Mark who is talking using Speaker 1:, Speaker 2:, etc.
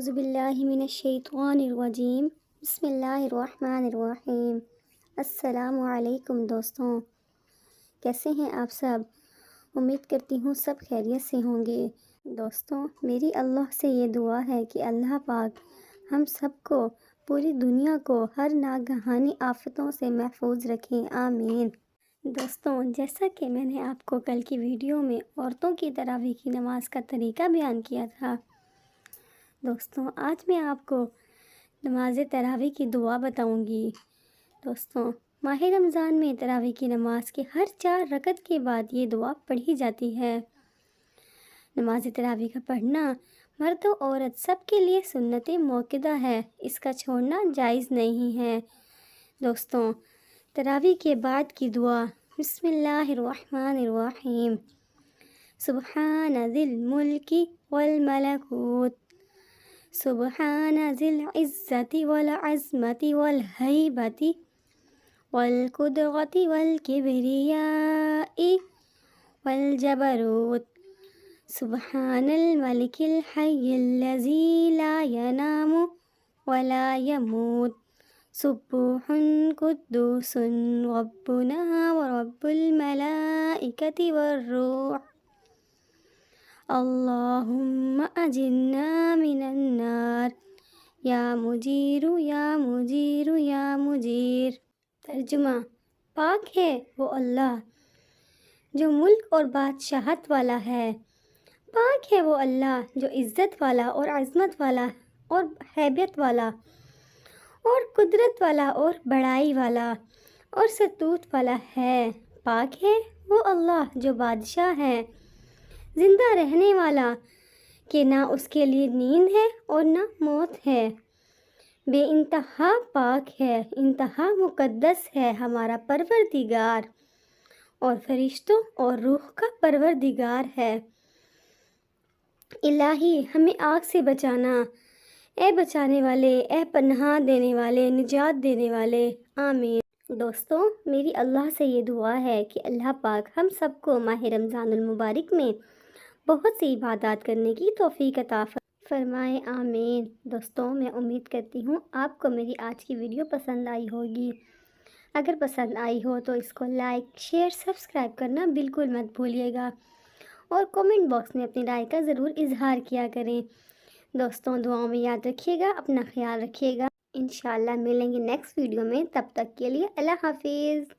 Speaker 1: اعوذ باللہ من الشیطان الرجیم، بسم اللہ الرحمن الرحیم۔ السلام علیکم دوستوں، کیسے ہیں آپ سب؟ امید کرتی ہوں سب خیریت سے ہوں گے۔ دوستوں، میری اللہ سے یہ دعا ہے کہ اللہ پاک ہم سب کو، پوری دنیا کو ہر ناگہانی آفتوں سے محفوظ رکھیں، آمین۔ دوستوں، جیسا کہ میں نے آپ کو کل کی ویڈیو میں عورتوں کی تراویح کی نماز کا طریقہ بیان کیا تھا، دوستوں آج میں آپ کو نماز تراویح کی دعا بتاؤں گی۔ دوستوں، ماہ رمضان میں تراویح کی نماز کے ہر 4 رکعت کے بعد یہ دعا پڑھی جاتی ہے۔ نماز تراویح کا پڑھنا مرد و عورت سب کے لیے سنت موقدہ ہے، اس کا چھوڑنا جائز نہیں ہے۔ دوستوں، تراویح کے بعد کی دعا، بسم اللہ الرحمن الرحیم۔ سبحان ذی الملک والملکوت، سبحان ذی العزت والعظمت والہیبت والقدرت والکبریاء والجبروت، سبحان الملک الحی الذی لا ینام ولا یموت، سبوح قدوس ربنا ورب الملائکۃ والروح، اللہم اجرنا من النار، یا مجیر یا مجیر یا مجیر۔ ترجمہ: پاک ہے وہ اللہ جو ملک اور بادشاہت والا ہے، پاک ہے وہ اللہ جو عزت والا اور عظمت والا اور ہیبت والا اور قدرت والا اور بڑائی والا اور ستوت والا ہے، پاک ہے وہ اللہ جو بادشاہ ہے، زندہ رہنے والا، کہ نہ اس کے لیے نیند ہے اور نہ موت ہے، بے انتہا پاک ہے، انتہا مقدس ہے ہمارا پروردگار، اور فرشتوں اور روح کا پروردگار ہے۔ الہی، ہمیں آگ سے بچانا، اے بچانے والے، اے پناہ دینے والے، نجات دینے والے، آمین۔ دوستوں، میری اللہ سے یہ دعا ہے کہ اللہ پاک ہم سب کو ماہ رمضان المبارک میں بہت سی عبادات کرنے کی توفیق عطا فرمائے، آمین۔ دوستوں، میں امید کرتی ہوں آپ کو میری آج کی ویڈیو پسند آئی ہوگی۔ اگر پسند آئی ہو تو اس کو لائک، شیئر، سبسکرائب کرنا بالکل مت بھولیے گا، اور کومنٹ باکس میں اپنی رائے کا ضرور اظہار کیا کریں۔ دوستوں، دعاؤں میں یاد رکھیے گا، اپنا خیال رکھیے گا۔ انشاءاللہ ملیں گے نیکسٹ ویڈیو میں، تب تک کے لیے اللہ حافظ۔